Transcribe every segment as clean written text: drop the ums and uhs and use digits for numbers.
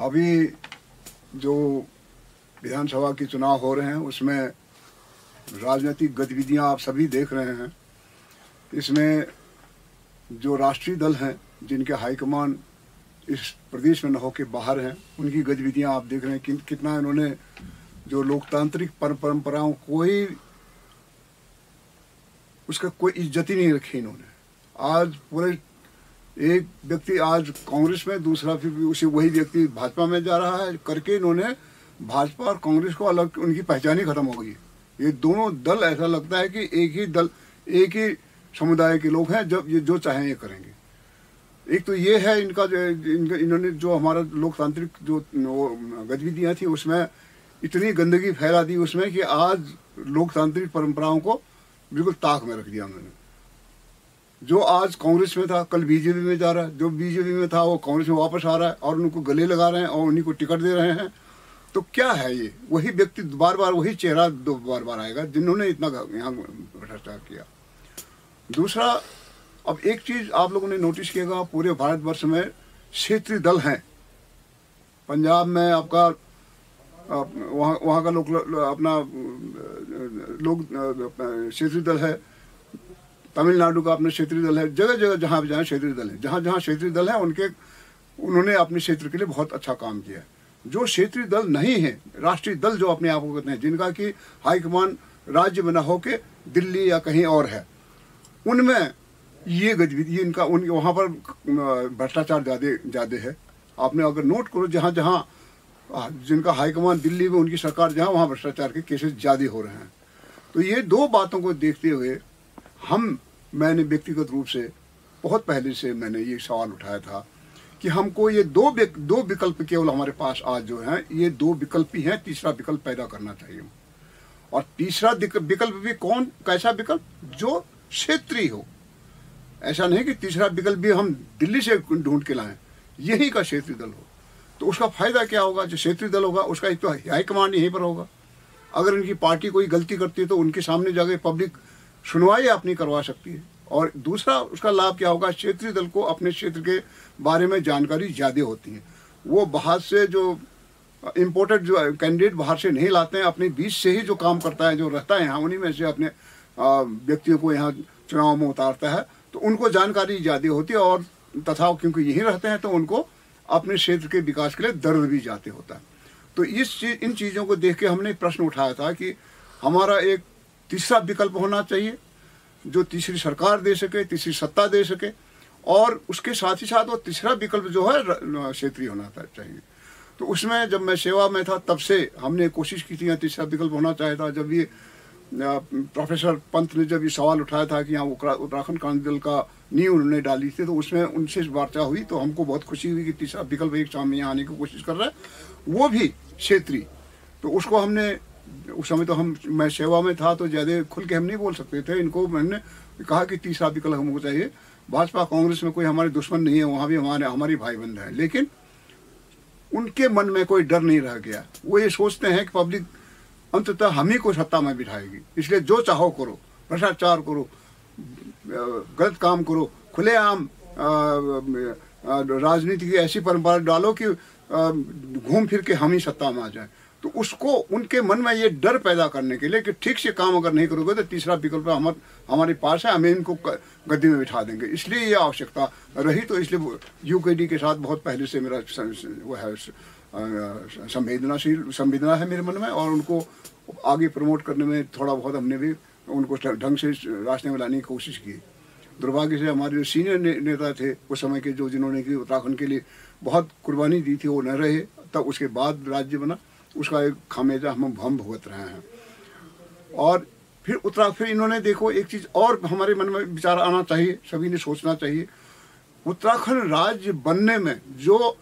अभी जो विधानसभा के चुनाव हो रहे हैं उसमें राजनीतिक गतिविधियां आप सभी देख रहे हैं। इसमें जो राष्ट्रीय दल हैं जिनके हाईकमान इस प्रदेश में न होकर बाहर हैं, उनकी गतिविधियां आप देख रहे हैं। कितना इन्होंने जो लोकतांत्रिक परंपराओं कोई उसका कोई इज्जत ही नहीं रखी इन्होंने। आज पूरे एक व्यक्ति आज कांग्रेस में, दूसरा फिर उसी वही व्यक्ति भाजपा में जा रहा है करके इन्होंने भाजपा और कांग्रेस को अलग, उनकी पहचान ही खत्म हो गई। ये दोनों दल ऐसा लगता है कि एक ही दल, एक ही समुदाय के लोग हैं, जब ये जो चाहें ये करेंगे। एक तो ये है इनका इन्होंने जो हमारा लोकतांत्रिक जो गतिविधियां थी उसमें इतनी गंदगी फैला दी उसमें कि आज लोकतांत्रिक परंपराओं को बिल्कुल ताक में रख दिया उन्होंने। जो आज कांग्रेस में था कल बीजेपी में जा रहा है, जो बीजेपी में था वो कांग्रेस में वापस आ रहा है और उनको गले लगा रहे हैं और उन्हीं को टिकट दे रहे हैं। तो क्या है ये? वही व्यक्ति बार बार, वही चेहरा बार बार आएगा जिन्होंने इतना यहाँ भ्रष्टाचार किया। दूसरा, अब एक चीज आप लोगों ने नोटिस किएगा, पूरे भारतवर्ष में क्षेत्रीय दल हैं। पंजाब में आपका वहाँ का लोग अपना लोग क्षेत्रीय दल है, तमिलनाडु का अपना क्षेत्रीय दल है, जगह जगह जहाँ भी जाए क्षेत्रीय दल है। जहाँ जहाँ क्षेत्रीय दल है उन्होंने अपने क्षेत्र के लिए बहुत अच्छा काम किया है। जो क्षेत्रीय दल नहीं है, राष्ट्रीय दल जो अपने आप को कहते हैं, जिनका कि हाईकमान राज्य में न होके दिल्ली या कहीं और है, उनमें ये गतिविधि इनका उनके वहाँ पर भ्रष्टाचार ज़्यादा है। आपने अगर नोट करो, जहाँ जहाँ जिनका हाईकमान दिल्ली में, उनकी सरकार जहाँ, वहाँ भ्रष्टाचार के केसेस ज़्यादा हो रहे हैं। तो ये दो बातों को देखते हुए मैंने व्यक्तिगत रूप से बहुत पहले से मैंने ये सवाल उठाया था कि हमको ये दो विकल्प केवल हमारे पास आज जो हैं, ये दो विकल्प ही हैं, तीसरा विकल्प पैदा करना चाहिए। और तीसरा विकल्प भी कौन, कैसा विकल्प? जो क्षेत्रीय हो। ऐसा नहीं कि तीसरा विकल्प भी हम दिल्ली से ढूंढ के लाएं, यही का क्षेत्रीय दल हो। तो उसका फायदा क्या होगा? जो क्षेत्रीय दल होगा उसका एक तो हाईकमान यहीं पर होगा। अगर इनकी पार्टी कोई गलती करती है तो उनके सामने जाके पब्लिक सुनवाई अपनी करवा सकती है। और दूसरा उसका लाभ क्या होगा? क्षेत्रीय दल को अपने क्षेत्र के बारे में जानकारी ज़्यादा होती है। वो बाहर से जो इम्पोर्टेड जो कैंडिडेट बाहर से नहीं लाते हैं, अपने बीच से ही जो काम करता है, जो रहता है यहाँ, उन्हीं में से अपने व्यक्तियों को यहाँ चुनाव में उतारता है। तो उनको जानकारी ज़्यादा होती है और तथा क्योंकि यहीं रहते हैं तो उनको अपने क्षेत्र के विकास के लिए दर्द भी ज़्यादा होता है। तो इन चीज़ों को देख के हमने प्रश्न उठाया था कि हमारा एक तीसरा विकल्प होना चाहिए जो तीसरी सरकार दे सके, तीसरी सत्ता दे सके, और उसके साथ ही साथ वो तीसरा विकल्प जो है क्षेत्रीय होना चाहिए। तो उसमें जब मैं सेवा में था तब से हमने कोशिश की थी तीसरा विकल्प होना चाहिए था। जब ये प्रोफेसर पंत ने जब ये सवाल उठाया था कि यहाँ उत्तराखंड क्रांति दल का नींव उन्होंने डाली थी, तो उसमें उनसे वार्ता हुई तो हमको बहुत खुशी हुई कि तीसरा विकल्प एक सामने यहाँ आने की कोशिश कर रहा है, वो भी क्षेत्रीय। तो उसको हमने उस समय तो मैं सेवा में था तो ज़्यादा खुल के हम नहीं बोल सकते थे। इनको मैंने कहा कि तीसरा विकल्प हमको चाहिए। भाजपा कांग्रेस में कोई हमारे दुश्मन नहीं है, वहाँ भी हमारी भाई बंद है, लेकिन उनके मन में कोई डर नहीं रह गया। वो ये सोचते हैं कि पब्लिक अंततः हम ही को सत्ता में बिठाएगी, इसलिए जो चाहो करो, भ्रष्टाचार करो, गलत काम करो, खुलेआम राजनीति की ऐसी परंपरा डालो कि घूम फिर के हम ही सत्ता में आ जाए। तो उसको उनके मन में ये डर पैदा करने के लिए कि ठीक से काम अगर नहीं करोगे तो तीसरा विकल्प हमारे पास है, हमें इनको गद्दी में बिठा देंगे। इसलिए ये आवश्यकता रही। तो इसलिए यूकेडी के साथ बहुत पहले से मेरा वो है संवेदना है मेरे मन में, और उनको आगे प्रमोट करने में थोड़ा बहुत हमने भी उनको ढंग से रास्ते में लाने की कोशिश की। दुर्भाग्य से हमारे जो सीनियर नेता थे उस समय के, जो जिन्होंने कि उत्तराखंड के लिए बहुत कुर्बानी दी थी, वो न रहे। तब उसके बाद राज्य बना, उसका एक खामियाजा हम भुगत रहे हैं। और फिर इन्होंने देखो एक चीज़ और हमारे मन में विचार आना चाहिए, सभी ने सोचना चाहिए। उत्तराखंड राज्य बनने में जो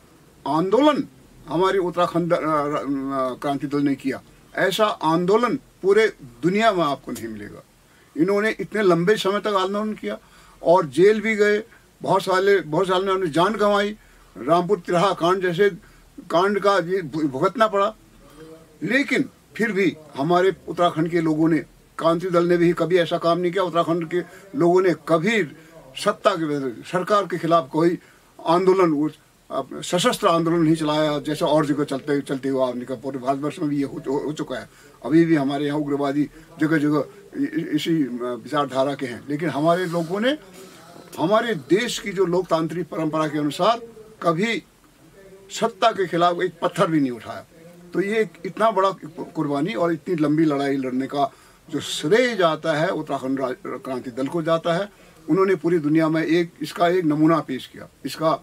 आंदोलन हमारे उत्तराखंड क्रांति दल ने किया, ऐसा आंदोलन पूरे दुनिया में आपको नहीं मिलेगा। इन्होंने इतने लंबे समय तक आंदोलन किया और जेल भी गए, बहुत साल ने उन्होंने जान गंवाई, रामपुर तिराहा कांड जैसे कांड का भुगतना पड़ा। लेकिन फिर भी हमारे उत्तराखंड के लोगों ने, क्रांति दल ने भी कभी ऐसा काम नहीं किया। उत्तराखंड के लोगों ने कभी सत्ता के सरकार के खिलाफ कोई आंदोलन सशस्त्र आंदोलन नहीं चलाया जैसे और जगह चलते हुआ आपने कहा, पूरे भारतवर्ष में भी ये हो चुका है। अभी भी हमारे यहाँ उग्रवादी जगह जगह इसी विचारधारा के हैं, लेकिन हमारे लोगों ने हमारे देश की जो लोकतांत्रिक परंपरा के अनुसार कभी सत्ता के खिलाफ एक पत्थर भी नहीं उठाया। तो ये इतना बड़ा कुर्बानी और इतनी लंबी लड़ाई लड़ने का जो श्रेय जाता है उत्तराखंड क्रांति दल को जाता है। उन्होंने पूरी दुनिया में इसका एक नमूना पेश किया। इसका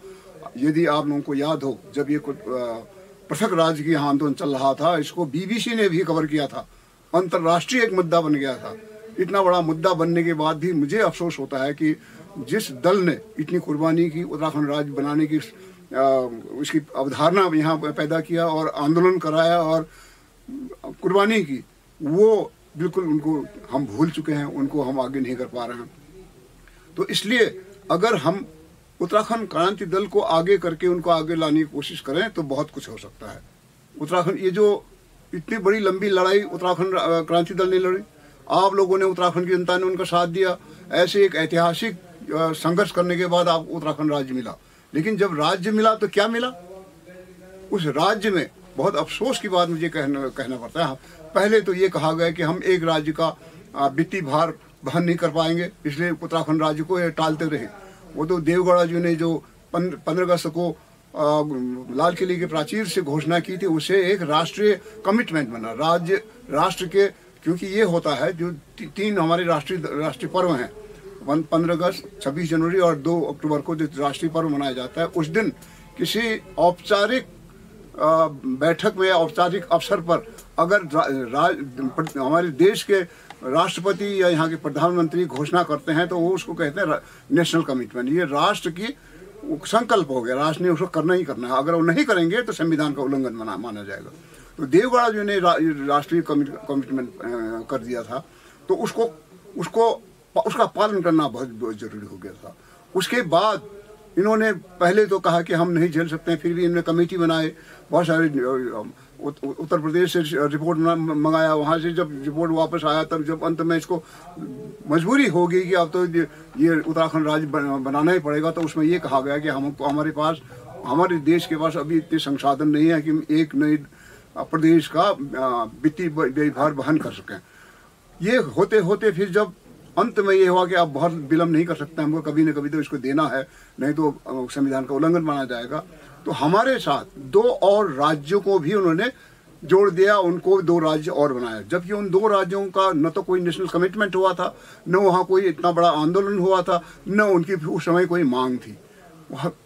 यदि आप लोगों को याद हो, जब ये पृथक राज्य की आंदोलन चल रहा था, इसको बीबीसी ने भी कवर किया था, अंतर्राष्ट्रीय एक मुद्दा बन गया था। इतना बड़ा मुद्दा बनने के बाद भी मुझे अफसोस होता है कि जिस दल ने इतनी कुर्बानी की, उत्तराखंड राज्य बनाने की उसकी अवधारणा यहाँ पैदा किया और आंदोलन कराया और कुर्बानी की, वो बिल्कुल उनको हम भूल चुके हैं, उनको हम आगे नहीं कर पा रहे हैं। तो इसलिए अगर हम उत्तराखंड क्रांति दल को आगे करके उनको आगे लाने की कोशिश करें तो बहुत कुछ हो सकता है। उत्तराखंड, ये जो इतनी बड़ी लंबी लड़ाई उत्तराखंड क्रांति दल ने लड़ी, आप लोगों ने, उत्तराखंड की जनता ने उनका साथ दिया। ऐसे एक ऐतिहासिक संघर्ष करने के बाद आप उत्तराखंड राज्य मिला। लेकिन जब राज्य मिला तो क्या मिला? उस राज्य में बहुत अफसोस की बात मुझे कहना पड़ता है, पहले तो ये कहा गया कि हम एक राज्य का वित्तीय भार वहन नहीं कर पाएंगे, इसलिए उत्तराखंड राज्य को ये टालते रहे। वो तो देवगौड़ा जी ने जो 15 अगस्त को लाल किले के प्राचीर से घोषणा की थी, उसे एक राष्ट्रीय कमिटमेंट बना राष्ट्र के, क्योंकि ये होता है जो 3 हमारे राष्ट्रीय पर्व हैं, 15 अगस्त, 26 जनवरी और 2 अक्टूबर को जो राष्ट्रीय पर्व मनाया जाता है, उस दिन किसी औपचारिक बैठक में, औपचारिक अवसर पर अगर हमारे देश के राष्ट्रपति या यहाँ के प्रधानमंत्री घोषणा करते हैं तो वो उसको कहते हैं नेशनल कमिटमेंट। ये राष्ट्र की संकल्प हो गया, राष्ट्र ने उसको करना ही करना है। अगर वो नहीं करेंगे तो संविधान का उल्लंघन माना जाएगा। तो देवगौड़ा जी ने राष्ट्रीय कमिटमेंट कर दिया था, तो उसका पालन करना बहुत जरूरी हो गया था। उसके बाद इन्होंने पहले तो कहा कि हम नहीं झेल सकते हैं, फिर भी इन्होंने कमेटी बनाए, बहुत सारे उत्तर प्रदेश से रिपोर्ट मंगाया, वहाँ से जब रिपोर्ट वापस आया तब जब अंत में इसको मजबूरी हो गई कि अब तो ये उत्तराखंड राज्य बनाना ही पड़ेगा, तो उसमें ये कहा गया कि हमारे देश के पास अभी इतने संसाधन नहीं है कि हम एक नए प्रदेश का वित्तीय व्यवहार वहन कर सकें। ये होते होते फिर जब अंत में ये हुआ कि आप बहुत विलम्ब नहीं कर सकते, हमको कभी न कभी तो इसको देना है, नहीं तो संविधान का उल्लंघन माना जाएगा। तो हमारे साथ 2 और राज्यों को भी उन्होंने जोड़ दिया, उनको 2 राज्य और बनाया, जबकि उन 2 राज्यों का न तो कोई नेशनल कमिटमेंट हुआ था, न वहाँ कोई इतना बड़ा आंदोलन हुआ था, न उनकी उस समय कोई मांग थी।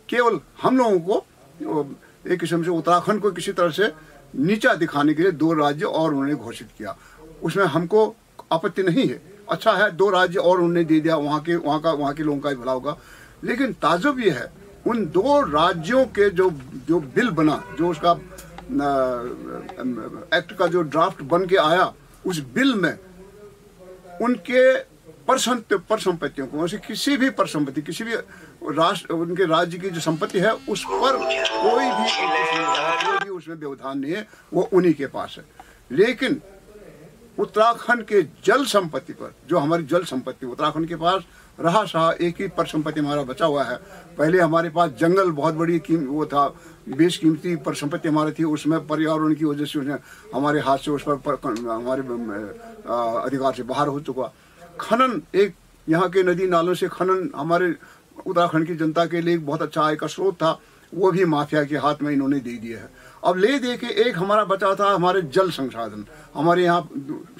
केवल हम लोगों को एक किस्म से उत्तराखंड को किसी तरह से नीचा दिखाने के लिए 2 राज्य और उन्होंने घोषित किया। उसमें हमको आपत्ति नहीं है, अच्छा है, 2 राज्य और उन्होंने दे दिया, वहाँ के लोगों का ही भला होगा। लेकिन ताजुब ये है, उन 2 राज्यों के जो बिल बना, जो उसका एक्ट का जो ड्राफ्ट बन के आया, उस बिल में उनके परिसंपत्तियों को, वैसे किसी भी परिसंपत्ति, किसी भी उनके राज्य की जो संपत्ति है उस पर कोई भी उसमें व्यवधान नहीं है, वो उन्हीं के पास है। लेकिन उत्तराखंड के जल संपत्ति पर, जो हमारी जल संपत्ति उत्तराखंड के पास रहा सहा एक ही परिसंपत्ति हमारा बचा हुआ है। पहले हमारे पास जंगल बहुत बड़ी वो था, बेशकीमती परिसंपत्ति हमारी थी, उसमें पर्यावरण की वजह से हमारे हाथ से उस पर हमारे अधिकार से बाहर हो चुका। खनन, एक यहाँ के नदी नालों से खनन हमारे उत्तराखंड की जनता के लिए बहुत अच्छा आय का स्रोत था, वो भी माफिया के हाथ में इन्होंने दे दिया है। अब ले दे के एक हमारा बचा था हमारे जल संसाधन। हमारे यहाँ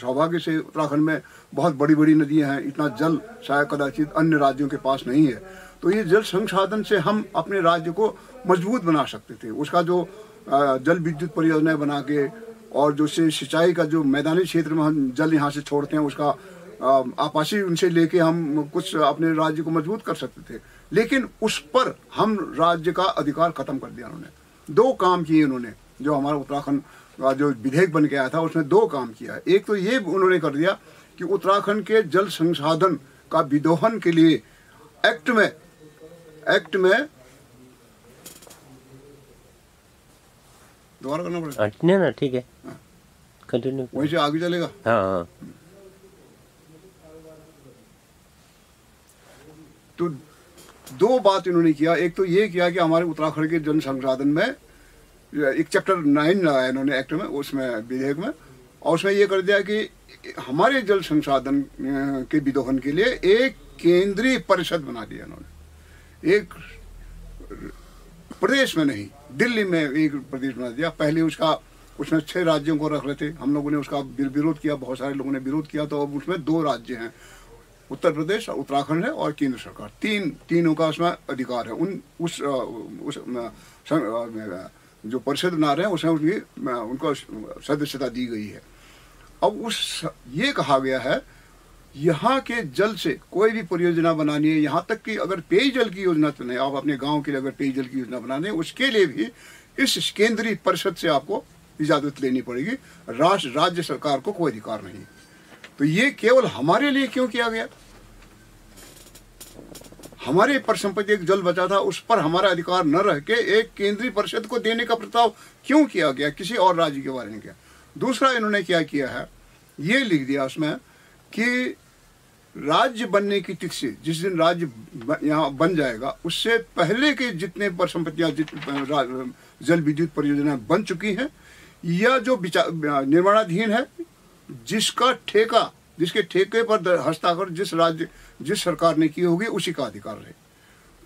सौभाग्य से उत्तराखंड में बहुत बड़ी बड़ी नदियाँ हैं, इतना जल शायद कदाचित अन्य राज्यों के पास नहीं है। तो ये जल संसाधन से हम अपने राज्य को मजबूत बना सकते थे। उसका जो जल विद्युत परियोजनाएं बना के और जो से सिंचाई का जो मैदानी क्षेत्र में हम जल यहाँ से छोड़ते हैं उसका आपासी उनसे लेके हम कुछ अपने राज्य को मजबूत कर सकते थे। लेकिन उस पर हम राज्य का अधिकार खत्म कर दिया उन्होंने। 2 काम किए उन्होंने, जो हमारा उत्तराखंड का जो विधेयक बन के आया था उसमें 2 काम किया। एक तो ये उन्होंने कर दिया कि उत्तराखंड के जल संसाधन का विदोहन के लिए एक्ट में दोबारा करना पड़ेगा। नहीं ना, ठीक है, कंटिन्यू, वहीं से आगे चलेगा। हाँ। तो दो बात इन्होंने किया। एक तो ये किया कि हमारे उत्तराखंड के जल संसाधन में एक चैप्टर 9 लगाया इन्होंने एक्ट में, उसमें विधेयक में, और उसमें ये कर दिया कि हमारे जल संसाधन के विदोहन के लिए एक केंद्रीय परिषद बना दिया इन्होंने। एक प्रदेश में नहीं, दिल्ली में एक प्रदेश बना दिया। पहले उसमें 6 राज्यों को रख रहे थे, हम लोगों ने उसका विरोध किया, बहुत सारे लोगों ने विरोध किया, तो अब उसमें 2 राज्य हैं, उत्तर प्रदेश और उत्तराखंड है, और केंद्र सरकार। तीनों का उसमें अधिकार है। जो परिषद बना रहे हैं उसमें उनको सदस्यता दी गई है। अब ये कहा गया है यहाँ के जल से कोई भी परियोजना बनानी है, यहाँ तक कि अगर पेयजल की योजना तो नहीं, आप अपने गांव के लिए अगर पेयजल की योजना बनानी है उसके लिए भी इस केंद्रीय परिषद से आपको इजाजत लेनी पड़ेगी। राज्य सरकार को कोई अधिकार नहीं। तो ये केवल हमारे लिए क्यों किया गया? हमारे परिसंपत्ति एक जल बचा था, उस पर हमारा अधिकार न रह के एक केंद्रीय परिषद को देने का प्रस्ताव क्यों किया गया? किसी और राज्य के बारे में किया। दूसरा इन्होंने क्या किया है, ये लिख दिया उसमें कि राज्य बनने की तिथि से, जिस दिन राज्य यहाँ बन जाएगा उससे पहले के जितने परिसंपत्तियां जल विद्युत परियोजनाएं बन चुकी हैं या जो निर्माणाधीन है, जिसके ठेके पर हस्ताक्षर जिस सरकार ने की होगी उसी का अधिकार है।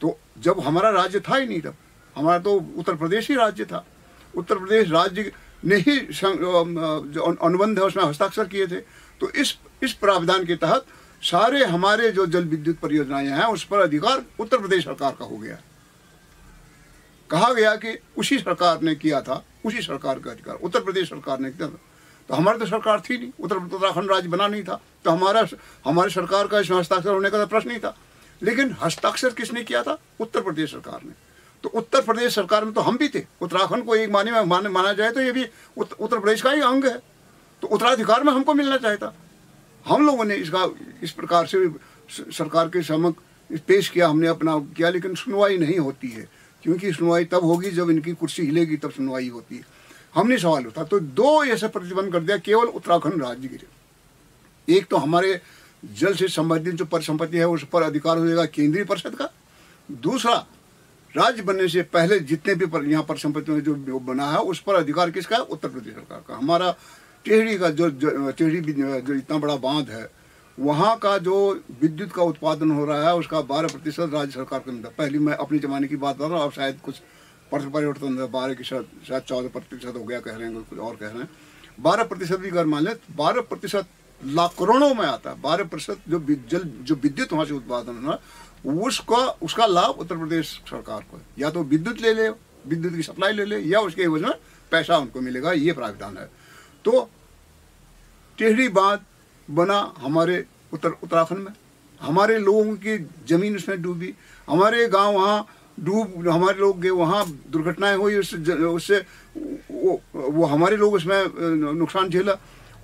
तो जब हमारा राज्य था ही नहीं, तब हमारा तो उत्तर प्रदेश ही राज्य था। उत्तर प्रदेश राज्य ने ही जो अनुबंध है उसमें हस्ताक्षर किए थे। तो इस प्रावधान के तहत सारे हमारे जो जल विद्युत परियोजनाएं हैं उस पर अधिकार उत्तर प्रदेश सरकार का हो गया। कहा गया कि उसी सरकार ने किया था, उसी सरकार का अधिकार उत्तर प्रदेश सरकार ने किया था। तो हमारी तो सरकार थी नहीं, उत्तराखंड राज्य बना नहीं था, तो हमारे सरकार का इसमें हस्ताक्षर होने का तो प्रश्न नहीं था। लेकिन हस्ताक्षर किसने किया था? उत्तर प्रदेश सरकार ने। तो उत्तर प्रदेश सरकार में तो हम भी थे। उत्तराखंड को एक माना जाए तो ये भी उत्तर प्रदेश का ही अंग है, तो उत्तराधिकार में हमको मिलना चाहिए था। हम लोगों ने इस प्रकार से सरकार के समक्ष पेश किया, हमने अपना किया, लेकिन सुनवाई नहीं होती है, क्योंकि सुनवाई तब होगी जब इनकी कुर्सी हिलेगी, तब सुनवाई होती है। हमने सवाल उठा तो 2 ऐसे प्रतिबंध कर दिया केवल उत्तराखंड राज्य के लिए। एक तो हमारे जल से संबंधित जो परिसंपत्ति है उस पर अधिकार हो जाएगा केंद्रीय परिषद का। दूसरा, राज्य बनने से पहले जितने भी यहाँ परिसंपत्ति में जो बना है उस पर अधिकार किसका है? उत्तर प्रदेश सरकार का। हमारा टेहरी का जो इतना बड़ा बांध है, वहाँ का जो विद्युत का उत्पादन हो रहा है उसका 12% राज्य सरकार के अंदर। पहले मैं अपने जमाने की बात कर रहा हूँ, अब शायद कुछ परिवर्तन 12 की शायद 14% हो गया कह रहे हैं, कुछ और कह रहे हैं। 12% भी अगर मान लें, 12% लाख करोड़ों में आता है। 12% जो विद्युत वहाँ से उत्पादन होना, उसका लाभ उत्तर प्रदेश सरकार को, या तो विद्युत ले ले, विद्युत की सप्लाई ले ले, या उसके एवज में पैसा उनको मिलेगा, ये प्रावधान है। तो टेहरी बांध बना हमारे उत्तराखंड में, हमारे लोगों की जमीन उसमें डूबी, हमारे गांव वहाँ हमारे लोग गए, वहाँ दुर्घटनाएं हुई, उससे वो हमारे लोग उसमें नुकसान झेला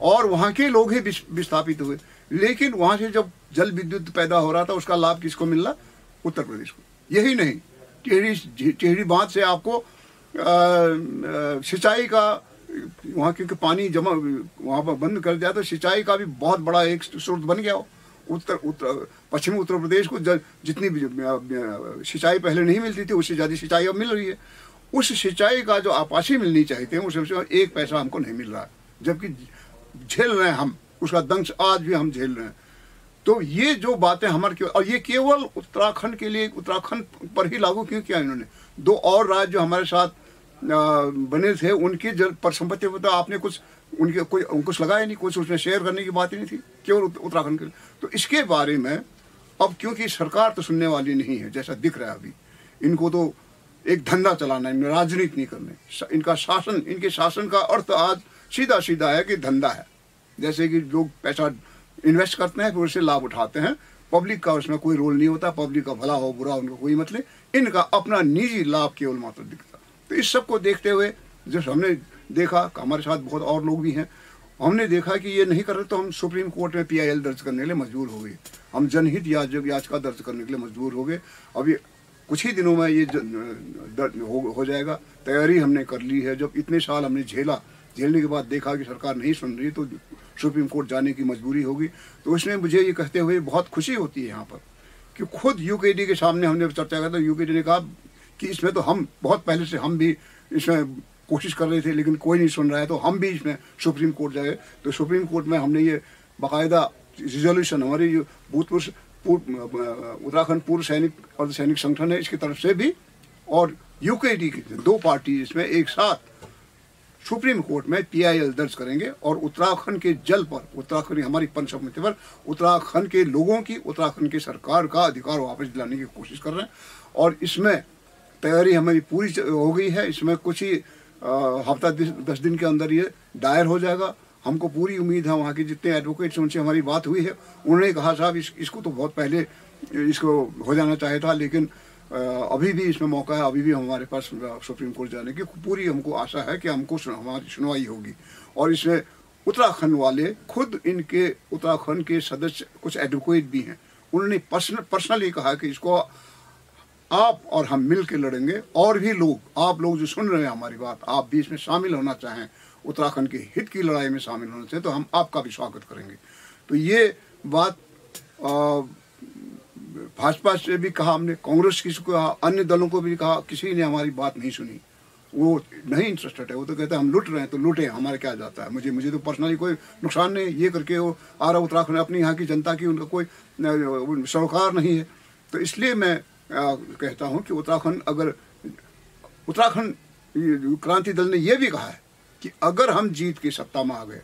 और वहाँ के लोग ही विस्थापित हुए। लेकिन वहाँ से जब जल विद्युत पैदा हो रहा था उसका लाभ किसको मिल रहा? उत्तर प्रदेश को। यही नहीं, टेहरी बांध से आपको सिंचाई का, वहाँ क्योंकि पानी जमा वहाँ पर बंद कर दिया तो सिंचाई का भी बहुत बड़ा एक स्रोत बन गया हो। पश्चिमी उत्तर प्रदेश को जितनी सिंचाई पहले नहीं मिलती थी उससे ज़्यादा सिंचाई अब मिल रही है। उस सिंचाई का जो आपासी मिलनी चाहिए थे उसमें 1 पैसा हमको नहीं मिल रहा है, जबकि झेल रहे हैं हम, उसका दंश आज भी हम झेल रहे हैं। तो ये जो बातें हमारे, और ये केवल उत्तराखंड के लिए, उत्तराखंड पर ही लागू क्यों किया इन्होंने? 2 और राज्य जो हमारे साथ बने थे उनकी जल परिसंपत्ति पर तो आपने कुछ कोई अंकुश लगाया नहीं, कुछ उसमें शेयर करने की बात ही नहीं थी, केवल उत्तराखंड के लिए। तो इसके बारे में अब क्योंकि सरकार तो सुनने वाली नहीं है, जैसा दिख रहा है अभी, इनको तो एक धंधा चलाना है, राजनीति नहीं करने। इनके शासन का अर्थ आज सीधा सीधा है कि धंधा है। जैसे कि लोग पैसा इन्वेस्ट करते हैं फिर उससे लाभ उठाते हैं, पब्लिक का उसमें कोई रोल नहीं होता, पब्लिक का भला हो बुरा उनको कोई मतलब, इनका अपना निजी लाभ केवल मात्र दिखता। तो इस सब को देखते हुए जब हमने देखा, हमारे साथ बहुत और लोग भी हैं, हमने देखा कि ये नहीं कर रहे तो हम सुप्रीम कोर्ट में PIL दर्ज करने के लिए मजबूर हो गए, हम जनहित याचिका दर्ज करने के लिए मजबूर हो गए। अभी कुछ ही दिनों में ये हो जाएगा, तैयारी हमने कर ली है। जब इतने साल हमने झेलने के बाद देखा कि सरकार नहीं सुन रही तो सुप्रीम कोर्ट जाने की मजबूरी होगी। तो उसमें मुझे ये कहते हुए बहुत खुशी होती है यहाँ पर कि खुद यूकेडी के सामने हमने चर्चा किया, तो यूकेडी ने कहा कि इसमें तो हम बहुत पहले से हम भी इसमें कोशिश कर रहे थे लेकिन कोई नहीं सुन रहा है, तो हम भी इसमें सुप्रीम कोर्ट जाए। तो सुप्रीम कोर्ट में हमने ये बाकायदा रिजोल्यूशन, हमारी जो उत्तराखंड पूर्व सैनिक और सैनिक संगठन है इसकी तरफ से भी, और यूकेडी की 2 पार्टी इसमें एक साथ सुप्रीम कोर्ट में PIL दर्ज करेंगे और उत्तराखंड के जल पर, उत्तराखंड हमारी पंचसमिति पर उत्तराखंड के लोगों की, उत्तराखंड की सरकार का अधिकार वापस दिलाने की कोशिश कर रहे हैं। और इसमें तैयारी हमारी पूरी हो गई है। इसमें कुछ ही हफ्ता 10 दिन के अंदर ये दायर हो जाएगा। हमको पूरी उम्मीद है, वहाँ के जितने एडवोकेट्स उनसे हमारी बात हुई है, उन्होंने कहा साहब इसको तो बहुत पहले इसको हो जाना चाहिए था, लेकिन अभी भी इसमें मौका है, अभी भी हमारे पास सुप्रीम कोर्ट जाने की पूरी हमको आशा है कि हमको हमारी सुनवाई होगी। और इसमें उत्तराखंड वाले खुद, इनके उत्तराखंड के सदस्य कुछ एडवोकेट भी हैं, उन्होंने पर्सनली कहा कि इसको आप और हम मिल के लड़ेंगे, और भी लोग, आप लोग जो सुन रहे हैं हमारी बात, आप भी इसमें शामिल होना चाहें, उत्तराखंड के हित की लड़ाई में शामिल होना चाहें, तो हम आपका भी स्वागत करेंगे। तो ये बात भाजपा से भी कहा हमने, कांग्रेस किसी को कहा, अन्य दलों को भी कहा, किसी ने हमारी बात नहीं सुनी। वो नहीं इंटरेस्टेड है, वो तो कहते हैं हम लुट रहे हैं तो लुटे, हमारे क्या जाता है, मुझे तो पर्सनली कोई नुकसान नहीं, ये करके वो आ रहा उत्तराखंड अपनी यहाँ की जनता की, उनका कोई सरोकार नहीं है। तो इसलिए मैं कहता हूँ कि उत्तराखंड क्रांति दल ने यह भी कहा है कि अगर हम जीत के सत्ता में आ गए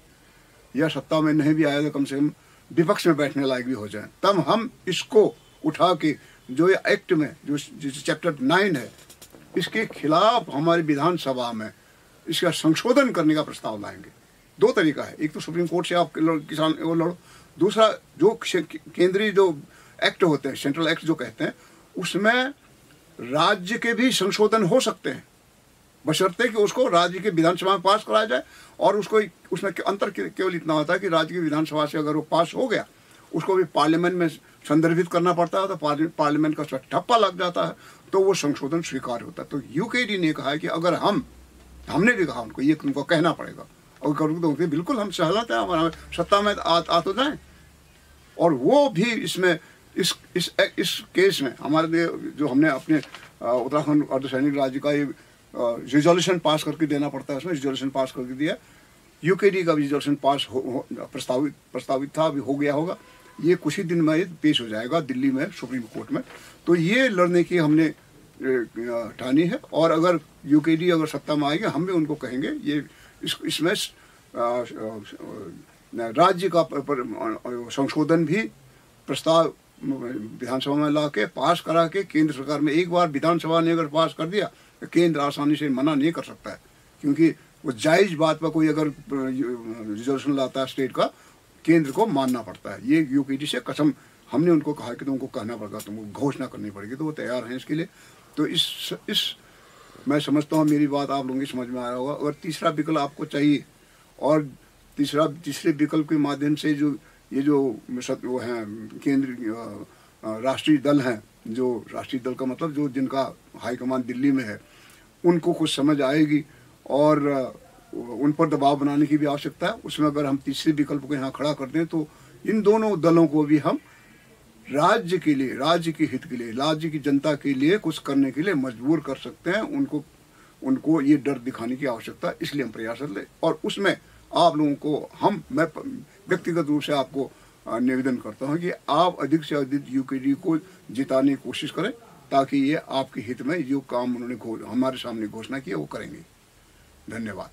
या सत्ता में नहीं भी आए तो कम से कम विपक्ष में बैठने लायक भी हो जाए, तब हम इसको उठा के जो ये एक्ट में जो चैप्टर 9 है इसके खिलाफ हमारी विधानसभा में इसका संशोधन करने का प्रस्ताव लाएंगे। 2 तरीका है, एक तो सुप्रीम कोर्ट से आप किसान वो लड़ो, दूसरा जो केंद्रीय जो एक्ट होते हैं, सेंट्रल एक्ट जो कहते हैं, उसमें राज्य के भी संशोधन हो सकते हैं, बशर्ते कि उसको राज्य के विधानसभा में पास कराया जाए। और उसको उसमें अंतर केवल इतना होता है कि राज्य की विधानसभा से अगर वो पास हो गया, उसको भी पार्लियामेंट में संदर्भित करना पड़ता है, तो पार्लियामेंट का ठप्पा लग जाता है, तो वो संशोधन स्वीकार होता है। तो यूकेडी ने कहा है कि अगर हमने भी कहा उनको, ये उनको कहना पड़ेगा, और करूँ तो बिल्कुल हम सहमत हैं, हमारा सत्ता में आ तो जाए। और वो भी इसमें इस केस में हमारे जो हमने अपने उत्तराखंड अर्धसैनिक राज्य का ये रिजोल्यूशन पास करके देना पड़ता है, उसमें रिजोल्यूशन पास करके दिया। यूकेडी का भी रिजोल्यूशन पास प्रस्तावित था, अभी हो गया होगा, ये कुछ ही दिन में पेश हो जाएगा दिल्ली में सुप्रीम कोर्ट में। तो ये लड़ने की हमने ठानी है, और अगर यूकेडी अगर सत्ता में आएगी, हम भी उनको कहेंगे ये इसमें राज्य का संशोधन भी प्रस्ताव विधानसभा में ला के पास करा के केंद्र सरकार में, एक बार विधानसभा ने अगर पास कर दिया तो केंद्र आसानी से मना नहीं कर सकता है, क्योंकि वो जायज बात पर कोई अगर रिजोल्यूशन लाता है स्टेट का, केंद्र को मानना पड़ता है। ये यूकेडी से कसम, हमने उनको कहा कि तुमको कहना पड़ेगा, तुमको घोषणा करनी पड़ेगी, तो वो तैयार हैं इसके लिए। तो इस मैं समझता हूँ मेरी बात आप लोगों की समझ में आ रहा होगा। अगर तीसरा विकल्प आपको चाहिए, और तीसरे विकल्प के माध्यम से ये जो वो हैं केंद्रीय राष्ट्रीय दल हैं, जो राष्ट्रीय दल का मतलब जो जिनका हाईकमान दिल्ली में है, उनको कुछ समझ आएगी और उन पर दबाव बनाने की भी आवश्यकता है। उसमें अगर हम तीसरे विकल्प को यहाँ खड़ा कर दें, तो इन दोनों दलों को भी हम राज्य के लिए, राज्य के हित के लिए, राज्य की जनता के लिए कुछ करने के लिए मजबूर कर सकते हैं। उनको ये डर दिखाने की आवश्यकता है, इसलिए हम प्रयासरत ले। और उसमें आप लोगों को मैं व्यक्तिगत रूप से आपको निवेदन करता हूं कि आप अधिक से अधिक यूकेडी को जिताने की कोशिश करें, ताकि ये आपके हित में जो काम उन्होंने हमारे सामने घोषणा की है वो करेंगे। धन्यवाद।